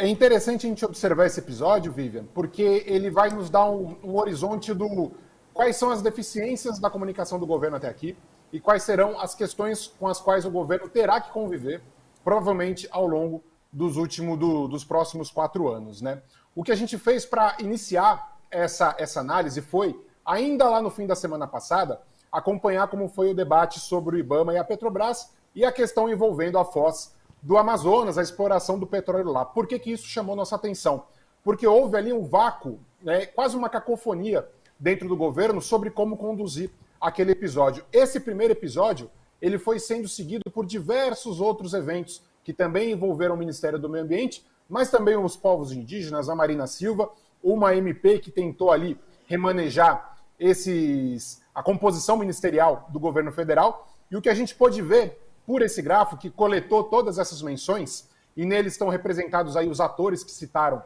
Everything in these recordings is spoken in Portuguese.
É interessante a gente observar esse episódio, Vivian, porque ele vai nos dar um horizonte do quais são as deficiências da comunicação do governo até aqui e quais serão as questões com as quais o governo terá que conviver, provavelmente ao longo dos próximos 4 anos, né? O que a gente fez para iniciar essa análise foi, ainda lá no fim da semana passada, acompanhar como foi o debate sobre o IBAMA e a Petrobras e a questão envolvendo a foz do Amazonas, a exploração do petróleo lá. Por que isso chamou nossa atenção? Porque houve ali um vácuo, né, quase uma cacofonia dentro do governo sobre como conduzir aquele episódio. Esse primeiro episódio, ele foi sendo seguido por diversos outros eventos que também envolveram o Ministério do Meio Ambiente, mas também os povos indígenas, a Marina Silva, uma MP que tentou ali remanejar a composição ministerial do governo federal. E o que a gente pôde ver por esse gráfico, que coletou todas essas menções, e neles estão representados aí os atores que citaram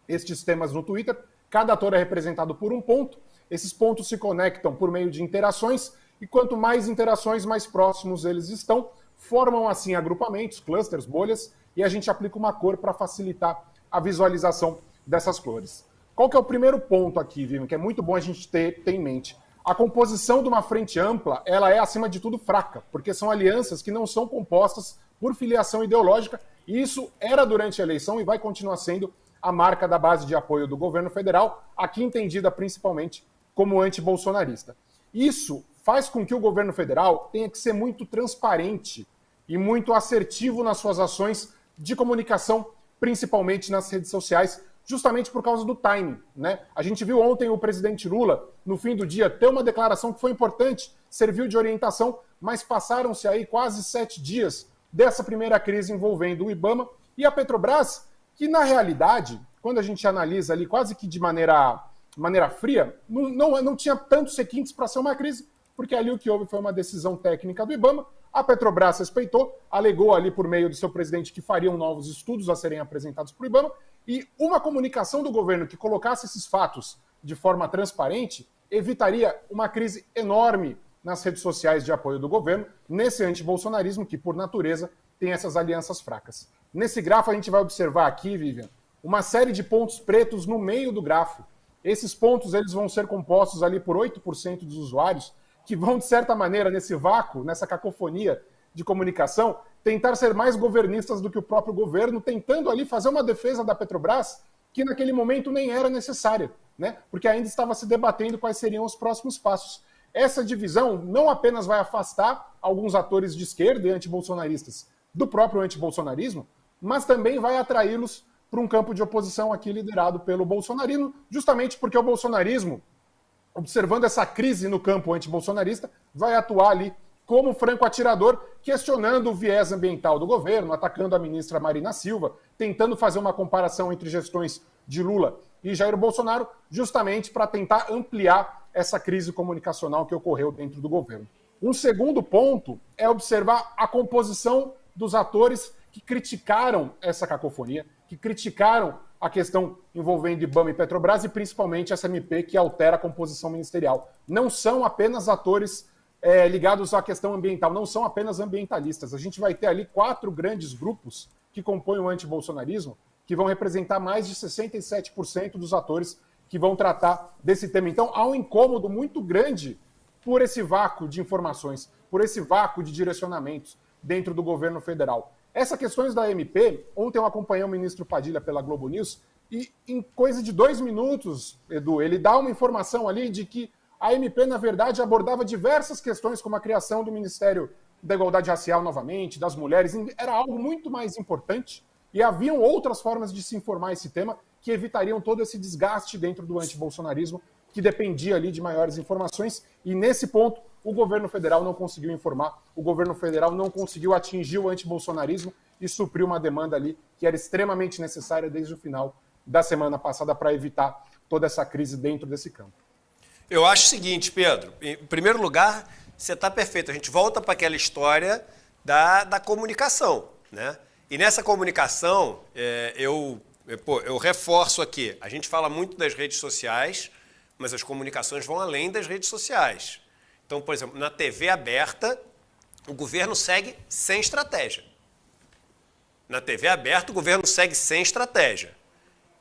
estes temas no Twitter. Cada ator é representado por um ponto. Esses pontos se conectam por meio de interações, e quanto mais interações, mais próximos eles estão, formam assim agrupamentos, clusters, bolhas, e a gente aplica uma cor para facilitar a visualização dessas cores. Qual que é o primeiro ponto aqui, Vivian, que é muito bom a gente ter em mente? A composição de uma frente ampla, ela é, acima de tudo, fraca, porque são alianças que não são compostas por filiação ideológica, e isso era durante a eleição e vai continuar sendo a marca da base de apoio do governo federal, aqui entendida principalmente como antibolsonarista. Isso faz com que o governo federal tenha que ser muito transparente e muito assertivo nas suas ações de comunicação, principalmente nas redes sociais, justamente por causa do timing, né? A gente viu ontem o presidente Lula, no fim do dia, ter uma declaração que foi importante, serviu de orientação, mas passaram-se aí quase 7 dias dessa primeira crise envolvendo o IBAMA e a Petrobras, que na realidade, quando a gente analisa ali quase que de maneira fria, não tinha tantos requintes para ser uma crise, porque ali o que houve foi uma decisão técnica do IBAMA, a Petrobras respeitou, alegou ali por meio do seu presidente que fariam novos estudos a serem apresentados para o IBAMA, e uma comunicação do governo que colocasse esses fatos de forma transparente evitaria uma crise enorme nas redes sociais de apoio do governo, nesse antibolsonarismo que, por natureza, tem essas alianças fracas. Nesse grafo a gente vai observar aqui, Vivian, uma série de pontos pretos no meio do grafo. Esses pontos eles vão ser compostos ali por 8% dos usuários que vão, de certa maneira, nesse vácuo, nessa cacofonia de comunicação, tentar ser mais governistas do que o próprio governo, tentando ali fazer uma defesa da Petrobras que naquele momento nem era necessária, né? Porque ainda estava se debatendo quais seriam os próximos passos. Essa divisão não apenas vai afastar alguns atores de esquerda e antibolsonaristas do próprio antibolsonarismo, mas também vai atraí-los para um campo de oposição aqui liderado pelo bolsonarismo, justamente porque o bolsonarismo, observando essa crise no campo antibolsonarista, vai atuar ali como franco atirador, questionando o viés ambiental do governo, atacando a ministra Marina Silva, tentando fazer uma comparação entre gestões de Lula e Jair Bolsonaro, justamente para tentar ampliar essa crise comunicacional que ocorreu dentro do governo. Um segundo ponto é observar a composição dos atores que criticaram essa cacofonia, que criticaram a questão envolvendo IBAMA e Petrobras e principalmente essa MP que altera a composição ministerial. Não são apenas atores ligados à questão ambiental, não são apenas ambientalistas. A gente vai ter ali 4 grandes grupos que compõem o antibolsonarismo, que vão representar mais de 67% dos atores que vão tratar desse tema. Então, há um incômodo muito grande por esse vácuo de informações, por esse vácuo de direcionamentos dentro do governo federal. Essas questões da MP, ontem eu acompanhei o ministro Padilha pela Globo News e em coisa de 2 minutos, Edu, ele dá uma informação ali de que a MP, na verdade, abordava diversas questões, como a criação do Ministério da Igualdade Racial novamente, das mulheres. Era algo muito mais importante e haviam outras formas de se informar esse tema que evitariam todo esse desgaste dentro do antibolsonarismo, que dependia ali de maiores informações. E nesse ponto, o governo federal não conseguiu informar, o governo federal não conseguiu atingir o antibolsonarismo e suprir uma demanda ali que era extremamente necessária desde o final da semana passada para evitar toda essa crise dentro desse campo. Eu acho o seguinte, Pedro, em primeiro lugar, você está perfeito. A gente volta para aquela história da comunicação, né? E nessa comunicação, eu reforço aqui, a gente fala muito das redes sociais, mas as comunicações vão além das redes sociais. Então, por exemplo, na TV aberta, o governo segue sem estratégia. Na TV aberta, o governo segue sem estratégia.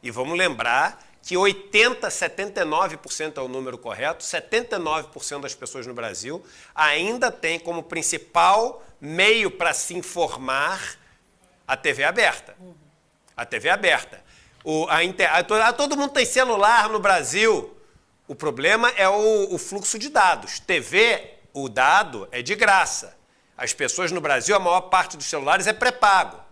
E vamos lembrar que 79% é o número correto, 79% das pessoas no Brasil ainda tem como principal meio para se informar a TV aberta. A TV aberta. Todo mundo tem celular no Brasil. O problema é o fluxo de dados. TV, o dado é de graça. As pessoas no Brasil, a maior parte dos celulares é pré-pago.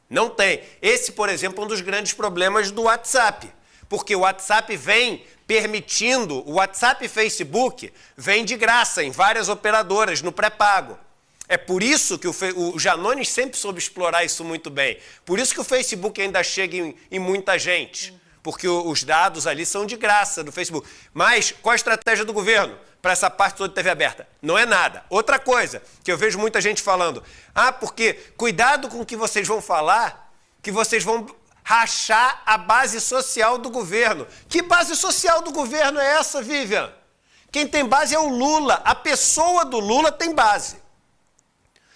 Não tem. Esse, por exemplo, é um dos grandes problemas do WhatsApp. Porque o WhatsApp vem permitindo, o WhatsApp e Facebook vem de graça em várias operadoras, no pré-pago. É por isso que o Janones sempre soube explorar isso muito bem. Por isso que o Facebook ainda chega em muita gente. Porque os dados ali são de graça do Facebook. Mas qual a estratégia do governo para essa parte toda de TV aberta? Não é nada. Outra coisa que eu vejo muita gente falando, porque cuidado com o que vocês vão falar, que vocês vão rachar a base social do governo. Que base social do governo é essa, Vivian? Quem tem base é o Lula. A pessoa do Lula tem base.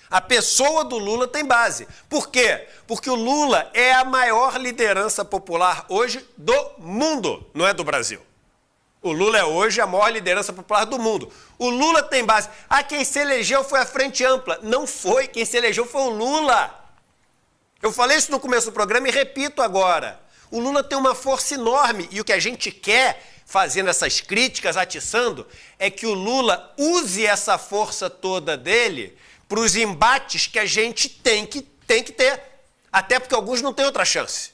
A pessoa do Lula tem base. Por quê? Porque o Lula é a maior liderança popular hoje do mundo, não é do Brasil. O Lula é hoje a maior liderança popular do mundo. O Lula tem base. Quem se elegeu foi a Frente Ampla. Não foi. Quem se elegeu foi o Lula. Eu falei isso no começo do programa e repito agora. O Lula tem uma força enorme e o que a gente quer, fazendo essas críticas, atiçando, é que o Lula use essa força toda dele para os embates que a gente tem que ter. Até porque alguns não têm outra chance.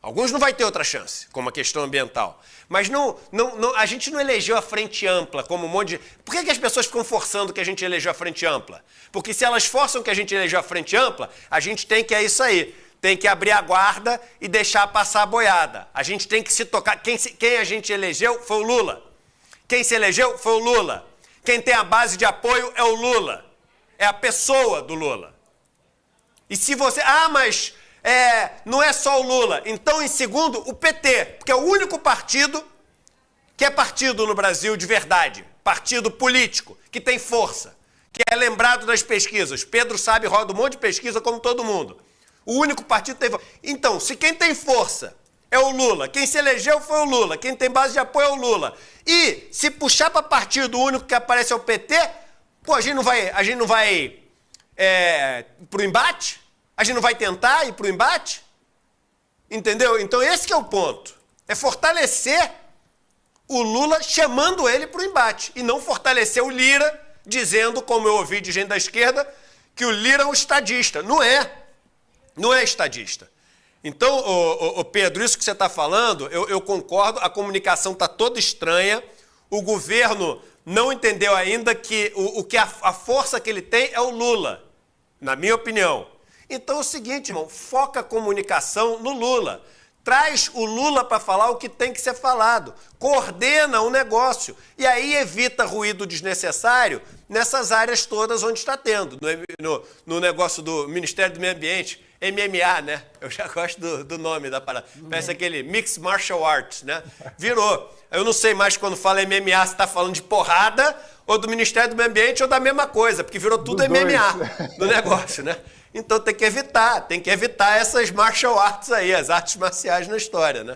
Alguns não vai ter outra chance, como a questão ambiental. Mas a gente não elegeu a Frente Ampla como um monte de... Por que as pessoas ficam forçando que a gente elegeu a Frente Ampla? Porque se elas forçam que a gente elegeu a Frente Ampla, a gente tem que, é isso aí, tem que abrir a guarda e deixar passar a boiada. A gente tem que se tocar... Quem a gente elegeu foi o Lula. Quem se elegeu foi o Lula. Quem tem a base de apoio é o Lula. É a pessoa do Lula. E se você... mas não é só o Lula. Então, em segundo, o PT, porque é o único partido que é partido no Brasil de verdade. Partido político, que tem força, que é lembrado das pesquisas. Pedro sabe, roda um monte de pesquisa como todo mundo. O único partido tem força. Então, se quem tem força é o Lula, quem se elegeu foi o Lula, quem tem base de apoio é o Lula. E se puxar para partido único que aparece é o PT... a gente não vai pro embate? A gente não vai tentar ir pro embate? Entendeu? Então esse que é o ponto. É fortalecer o Lula chamando ele pro embate. E não fortalecer o Lira dizendo, como eu ouvi de gente da esquerda, que o Lira é um estadista. Não é. Não é estadista. Então, Pedro, isso que você está falando, eu concordo, a comunicação está toda estranha, o governo não entendeu ainda que a força que ele tem é o Lula, na minha opinião. Então é o seguinte, irmão, foca a comunicação no Lula. Traz o Lula para falar o que tem que ser falado. Coordena o negócio. E aí evita ruído desnecessário nessas áreas todas onde está tendo. No negócio do Ministério do Meio Ambiente, MMA, né? Eu já gosto do nome da parada. Parece aquele Mixed Martial Arts, né? Virou. Eu não sei mais quando fala MMA se está falando de porrada ou do Ministério do Meio Ambiente ou da mesma coisa, porque virou tudo MMA do negócio, né? Então tem que evitar essas martial arts aí, as artes marciais na história, né?